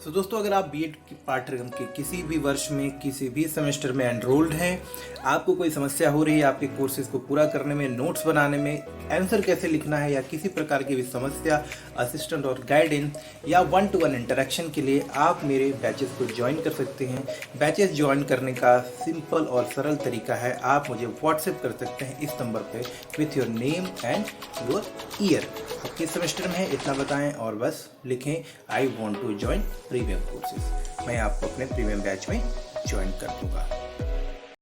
तो दोस्तों, अगर आप बीएड के पाठ्यक्रम के किसी भी वर्ष में किसी भी सेमेस्टर में एनरोल्ड हैं, आपको कोई समस्या हो रही है आपके कोर्सेज को पूरा करने में, नोट्स बनाने में, आंसर कैसे लिखना है या किसी प्रकार की भी समस्या, असिस्टेंट और गाइडेंस या 1-to-1 इंटरेक्शन के लिए आप मेरे बैचेस को ज्वाइन कर सकते हैं। बैचेस ज्वाइन करने का सिंपल और सरल तरीका है, आप मुझे व्हाट्सएप कर सकते हैं इस नंबर पे with your name and your year. आप किस सेमेस्टर में है इतना बताएं और बस लिखें I want to join premium courses. मैं आपको अपने प्रीमियम बैच में ज्वाइन कर दूंगा।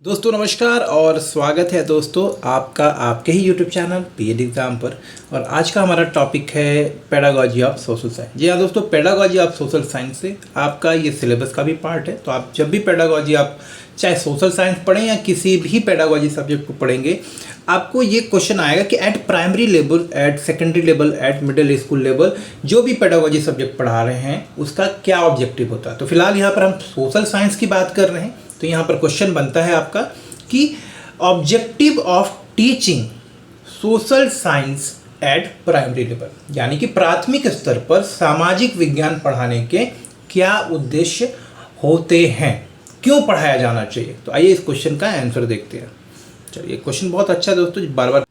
दोस्तों नमस्कार और स्वागत है दोस्तों आपका आपके ही यूट्यूब चैनल बीएड एग्जाम पर। और आज का हमारा टॉपिक है पेडागोजी ऑफ सोशल साइंस। जी हाँ दोस्तों, पेडागोजी ऑफ सोशल साइंस से आपका ये सिलेबस का भी पार्ट है। तो आप जब भी पेडागोजी आप चाहे सोशल साइंस पढ़ें या किसी भी पेडागोजी सब्जेक्ट को पढ़ेंगे, आपको ये क्वेश्चन आएगा कि at primary level, at secondary level, at middle school level जो भी पेडागोजी सब्जेक्ट पढ़ा रहे हैं उसका क्या ऑब्जेक्टिव होता है। तो फिलहाल यहाँ पर हम सोशल साइंस की बात कर रहे हैं। तो यहाँ पर क्वेश्चन बनता है आपका कि objective of teaching social science at primary level, यानी कि प्राथमिक स्तर पर सामाजिक विज्ञान पढ़ाने के क्या उद्देश्य होते हैं, क्यों पढ़ाया जाना चाहिए। तो आइए इस क्वेश्चन का आंसर देखते हैं। चलिए, क्वेश्चन बहुत अच्छा है दोस्तों, बार बार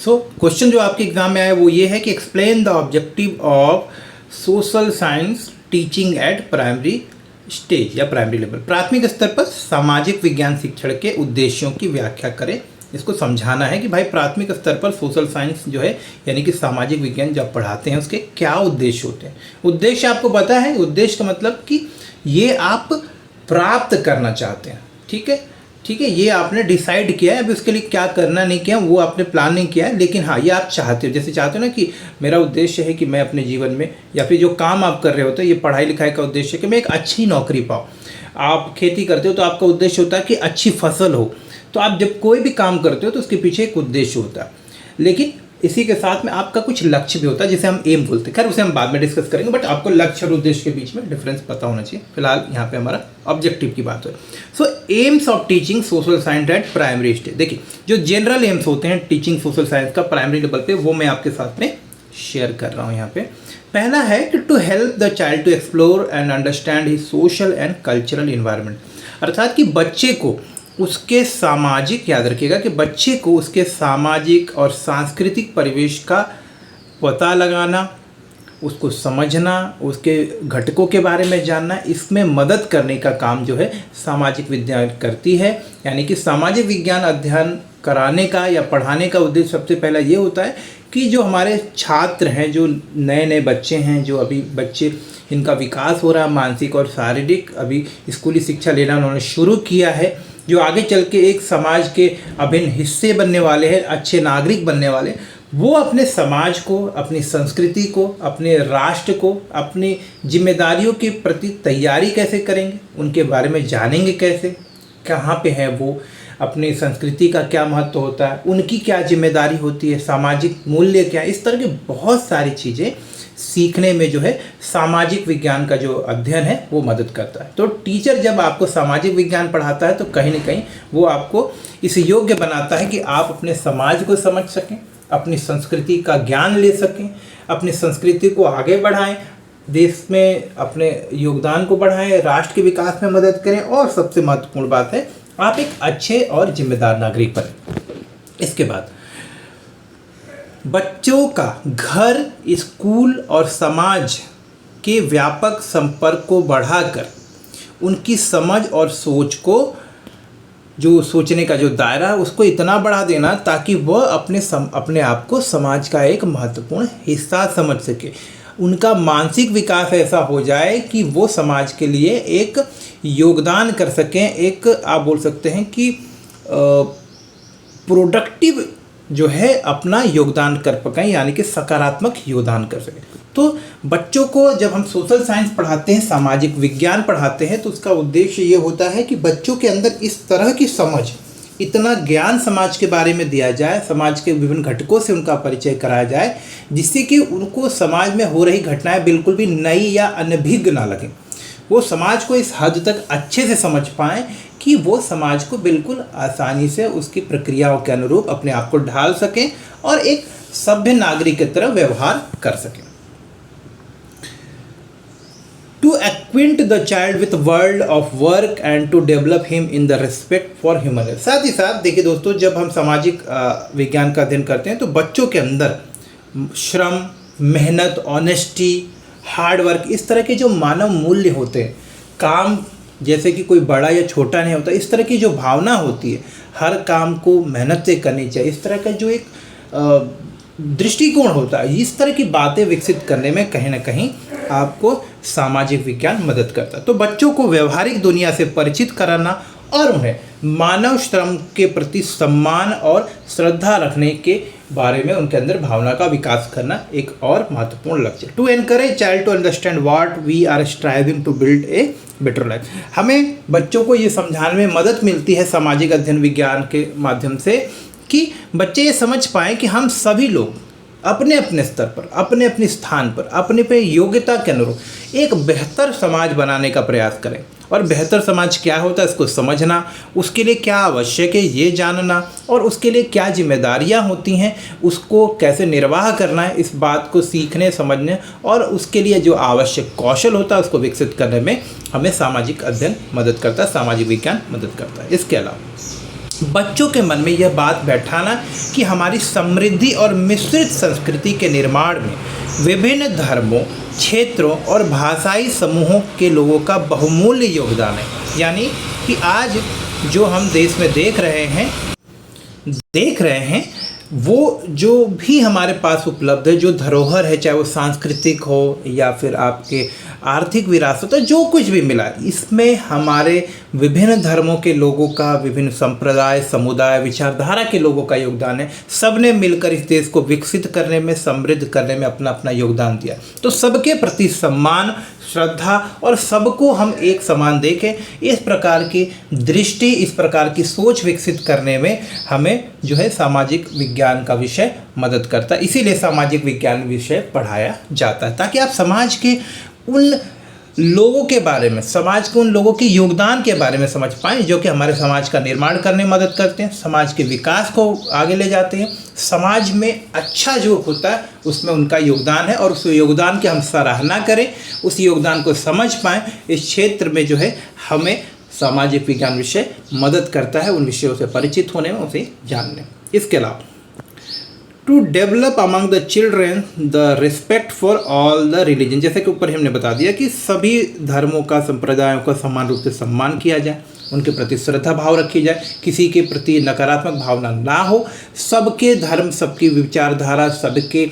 क्वेश्चन जो आपके एग्जाम में आया वो ये है कि explain the objective of social science teaching eight primary stage या प्राइमरी लेवल। प्राथमिक स्तर पर सामाजिक विज्ञान शिक्षण के उद्देश्यों की व्याख्या करें। इसको समझाना है कि भाई प्राथमिक स्तर पर सोशल साइंस जो है यानी कि सामाजिक विज्ञान जब पढ़ाते हैं उसके क्या उद्देश्य होते हैं। उद्देश्य आपको पता है, उद्देश्य का मतलब कि ये आप प्राप्त करना चाहते हैं। ठीक है, ये आपने डिसाइड किया है, अभी उसके लिए क्या करना नहीं किया वो आपने प्लान नहीं किया है, लेकिन हाँ ये आप चाहते हो। जैसे चाहते हो ना कि मेरा उद्देश्य है कि मैं अपने जीवन में या फिर जो काम आप कर रहे होते हो, ये पढ़ाई लिखाई का उद्देश्य है कि मैं एक अच्छी नौकरी पाऊँ। आप खेती करते हो तो आपका उद्देश्य होता है कि अच्छी फसल हो। तो आप जब कोई भी काम करते हो तो उसके पीछे एक उद्देश्य होता है, लेकिन इसी के साथ में आपका कुछ लक्ष्य भी होता है जिसे हम एम बोलते हैं। खैर उसे हम बाद में डिस्कस करेंगे, बट आपको लक्ष्य और उद्देश्य के बीच में डिफरेंस पता होना चाहिए। फिलहाल यहाँ पे हमारा ऑब्जेक्टिव की बात हो। So aims of teaching social science at primary stage. देखिए, जो जनरल एम्स होते हैं टीचिंग सोशल साइंस का प्राइमरी लेवल पे, वो मैं आपके साथ में शेयर कर रहा हूँ यहाँ पे। पहला है कि to help the child to explore and understand his social and cultural environment, अर्थात कि बच्चे को उसके सामाजिक, याद रखिएगा कि बच्चे को उसके सामाजिक और सांस्कृतिक परिवेश का पता लगाना, उसको समझना, उसके घटकों के बारे में जानना, इसमें मदद करने का काम जो है सामाजिक विज्ञान करती है। यानी कि सामाजिक विज्ञान अध्ययन कराने का या पढ़ाने का उद्देश्य सबसे पहला ये होता है कि जो हमारे छात्र हैं, जो नए नए बच्चे हैं, जो अभी बच्चे इनका विकास हो रहा है मानसिक और शारीरिक, अभी स्कूली शिक्षा लेना उन्होंने शुरू किया है, जो आगे चल के एक समाज के अभिन्न हिस्से बनने वाले हैं, अच्छे नागरिक बनने वाले, वो अपने समाज को, अपनी संस्कृति को, अपने राष्ट्र को, अपनी जिम्मेदारियों के प्रति तैयारी कैसे करेंगे, उनके बारे में जानेंगे कैसे, कहाँ पे है वो, अपनी संस्कृति का क्या महत्व होता है, उनकी क्या जिम्मेदारी होती है, सामाजिक मूल्य क्या है। इस तरह की बहुत सारी चीज़ें सीखने में जो है सामाजिक विज्ञान का जो अध्ययन है वो मदद करता है। तो टीचर जब आपको सामाजिक विज्ञान पढ़ाता है तो कहीं ना कहीं वो आपको इस योग्य बनाता है कि आप अपने समाज को समझ सकें, अपनी संस्कृति का ज्ञान ले सकें, अपनी संस्कृति को आगे बढ़ाएं, देश में अपने योगदान को बढ़ाएं, राष्ट्र के विकास में मदद करें, और सबसे महत्वपूर्ण बात है आप एक अच्छे और जिम्मेदार नागरिक बनें। इसके बाद बच्चों का घर, स्कूल और समाज के व्यापक संपर्क को बढ़ाकर उनकी समझ और सोच को, जो सोचने का जो दायरा है उसको इतना बढ़ा देना ताकि वह अपने आप को समाज का एक महत्वपूर्ण हिस्सा समझ सके। उनका मानसिक विकास ऐसा हो जाए कि वो समाज के लिए एक योगदान कर सकें, एक आप बोल सकते हैं कि प्रोडक्टिव जो है अपना योगदान कर पाएं, यानी कि सकारात्मक योगदान कर सकें। तो बच्चों को जब हम सोशल साइंस पढ़ाते हैं, सामाजिक विज्ञान पढ़ाते हैं, तो उसका उद्देश्य ये होता है कि बच्चों के अंदर इस तरह की समझ, इतना ज्ञान समाज के बारे में दिया जाए, समाज के विभिन्न घटकों से उनका परिचय कराया जाए, जिससे कि उनको समाज में हो रही घटनाएं बिल्कुल भी नई या अनभिज्ञ ना लगें। वो समाज को इस हद तक अच्छे से समझ पाएँ कि वो समाज को बिल्कुल आसानी से उसकी प्रक्रियाओं के अनुरूप अपने आप को ढाल सकें और एक सभ्य नागरिक की तरह व्यवहार कर सकें। To acquaint the child with world of work and to develop him in the respect for human rights। साथ ही साथ देखिए दोस्तों, जब हम सामाजिक विज्ञान का अध्ययन करते हैं तो बच्चों के अंदर श्रम, मेहनत, ऑनेस्टी, हार्ड वर्क, इस तरह के जो मानव मूल्य होते हैं, काम जैसे कि कोई बड़ा या छोटा नहीं होता, इस तरह की जो भावना होती है, हर काम को मेहनत से करनी चाहिए, इस तरह का जो एक दृष्टिकोण होता है, इस तरह की बातें विकसित करने में कहीं ना कहीं आपको सामाजिक विज्ञान मदद करता है। तो बच्चों को व्यवहारिक दुनिया से परिचित कराना और उन्हें मानव श्रम के प्रति सम्मान और श्रद्धा रखने के बारे में उनके अंदर भावना का विकास करना एक और महत्वपूर्ण लक्ष्य। To encourage child to understand what we are striving to build a better life. हमें बच्चों को ये समझाने में मदद मिलती है सामाजिक अध्ययन विज्ञान के माध्यम से कि बच्चे ये समझ पाएँ कि हम सभी लोग अपने अपने स्तर पर, अपने अपने स्थान पर, अपने पे योग्यता के अनुरूप एक बेहतर समाज बनाने का प्रयास करें। और बेहतर समाज क्या होता है इसको समझना, उसके लिए क्या आवश्यक है ये जानना, और उसके लिए क्या जिम्मेदारियां होती हैं, उसको कैसे निर्वाह करना है, इस बात को सीखने, समझने और उसके लिए जो आवश्यक कौशल होता है उसको विकसित करने में हमें सामाजिक अध्ययन मदद करता है, सामाजिक विज्ञान मदद करता है। इसके अलावा बच्चों के मन में यह बात बैठाना कि हमारी समृद्धि और मिश्रित संस्कृति के निर्माण में विभिन्न धर्मों, क्षेत्रों और भाषाई समूहों के लोगों का बहुमूल्य योगदान है। यानी कि आज जो हम देश में देख रहे हैं वो जो भी हमारे पास उपलब्ध है, जो धरोहर है, चाहे वो सांस्कृतिक हो या फिर आपके आर्थिक विरासत हो, जो कुछ भी मिला, इसमें हमारे विभिन्न धर्मों के लोगों का, विभिन्न संप्रदाय, समुदाय, विचारधारा के लोगों का योगदान है। सबने मिलकर इस देश को विकसित करने में, समृद्ध करने में अपना अपना योगदान दिया। तो सबके प्रति सम्मान, श्रद्धा और सबको हम एक समान देखें, इस प्रकार की दृष्टि, इस प्रकार की सोच विकसित करने में हमें जो है सामाजिक विज्ञान का विषय मदद करता है। इसीलिए सामाजिक विज्ञान विषय पढ़ाया जाता है, ताकि आप समाज के उन लोगों के बारे में, समाज के उन लोगों के योगदान के बारे में समझ पाएँ जो कि हमारे समाज का निर्माण करने में मदद करते हैं, समाज के विकास को आगे ले जाते हैं, समाज में अच्छा जो होता है उसमें उनका योगदान है, और उस योगदान की हम सराहना करें, उस योगदान को समझ पाएँ। इस क्षेत्र में जो है हमें सामाजिक विज्ञान विषय मदद करता है उन विषयों से परिचित होने में, उसे जानने। इसके अलावा to develop among the children the respect for all the religion, जैसे कि ऊपर हमने बता दिया कि सभी धर्मों का, संप्रदायों का समान रूप से सम्मान किया जाए, उनके प्रति श्रद्धा भाव रखी जाए, किसी के प्रति नकारात्मक भावना ना हो, सबके धर्म, सबकी विचारधारा, सबके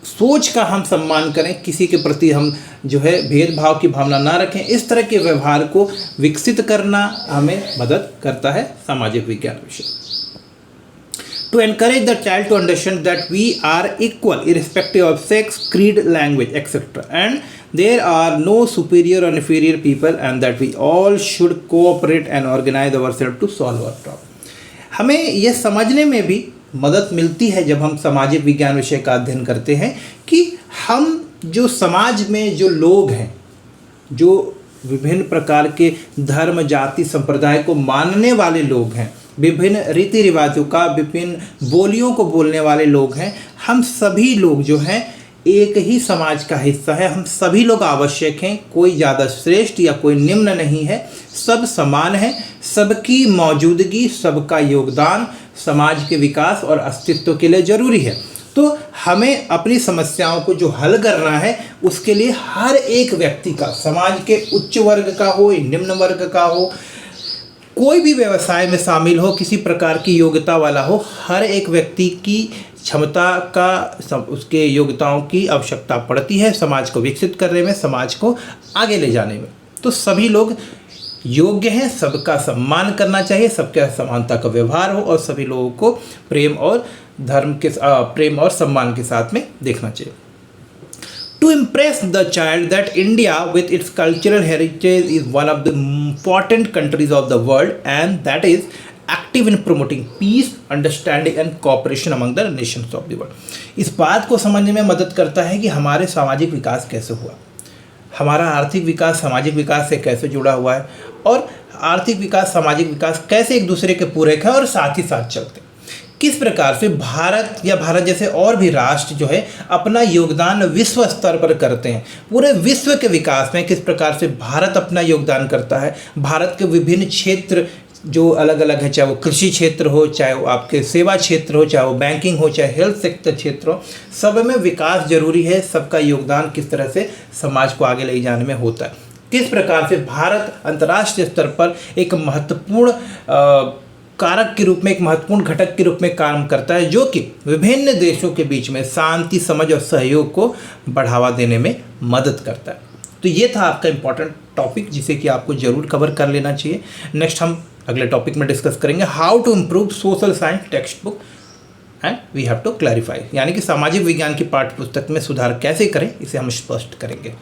सोच का हम सम्मान करें, किसी के प्रति हम जो है भेदभाव की भावना ना रखें। इस तरह के व्यवहार को विकसित करना हमें मदद करता है सामाजिक विज्ञान विषय। To encourage the child to understand that we are equal irrespective of sex, creed, language, etc. and there are no superior or inferior people and that we all should cooperate and organize ourselves to solve our problem। हमें यह समझने में भी मदद मिलती है जब हम सामाजिक विज्ञान विषय का अध्ययन करते हैं कि हम जो समाज में जो लोग हैं, जो विभिन्न प्रकार के धर्म, जाति, संप्रदाय को मानने वाले लोग हैं, विभिन्न रीति रिवाजों का, विभिन्न बोलियों को बोलने वाले लोग हैं, हम सभी लोग जो हैं एक ही समाज का हिस्सा है। हम सभी लोग आवश्यक हैं, कोई ज़्यादा श्रेष्ठ या कोई निम्न नहीं है, सब समान है। सबकी मौजूदगी, सबका योगदान समाज के विकास और अस्तित्व के लिए ज़रूरी है। तो हमें अपनी समस्याओं को जो हल करना है उसके लिए हर एक व्यक्ति का, समाज के उच्च वर्ग का हो, निम्न वर्ग का हो, कोई भी व्यवसाय में शामिल हो, किसी प्रकार की योग्यता वाला हो, हर एक व्यक्ति की क्षमता का, उसके योग्यताओं की आवश्यकता पड़ती है समाज को विकसित करने में, समाज को आगे ले जाने में। तो सभी लोग योग्य हैं, सबका सम्मान करना चाहिए, सबके समानता का व्यवहार हो और सभी लोगों को प्रेम और सम्मान के साथ में देखना चाहिए। To impress the child that India with its cultural heritage is one of the important countries of the world and that is active in promoting peace, understanding and cooperation among the nations of the world। इस बात को समझने में मदद करता है कि हमारे सामाजिक विकास कैसे हुआ, हमारा आर्थिक विकास सामाजिक विकास से कैसे जुड़ा हुआ है, और आर्थिक विकास, सामाजिक विकास कैसे एक दूसरे के पूरक है और साथ ही साथ चलते हैं। किस प्रकार से भारत या भारत जैसे और भी राष्ट्र जो है अपना योगदान विश्व स्तर पर करते हैं। पूरे विश्व के विकास में किस प्रकार से भारत अपना योगदान करता है। भारत के विभिन्न क्षेत्र जो अलग अलग है, चाहे वो कृषि क्षेत्र हो, चाहे वो आपके सेवा क्षेत्र हो, चाहे वो बैंकिंग हो, चाहे हेल्थ सेक्टर क्षेत्र हो, सब में विकास जरूरी है। सबका योगदान किस तरह से समाज को आगे ले जाने में होता है। किस प्रकार से भारत अंतर्राष्ट्रीय स्तर पर एक महत्वपूर्ण कारक के रूप में, एक महत्वपूर्ण घटक के रूप में काम करता है, जो कि विभिन्न देशों के बीच में शांति, समझ और सहयोग को बढ़ावा देने में मदद करता है। तो ये था आपका इम्पोर्टेंट टॉपिक जिसे कि आपको जरूर कवर कर लेना चाहिए। नेक्स्ट हम अगले टॉपिक में डिस्कस करेंगे how to improve social science text book and we have to clarify, यानी कि सामाजिक विज्ञान की पाठ्य पुस्तक में सुधार कैसे करें, इसे हम स्पष्ट करेंगे।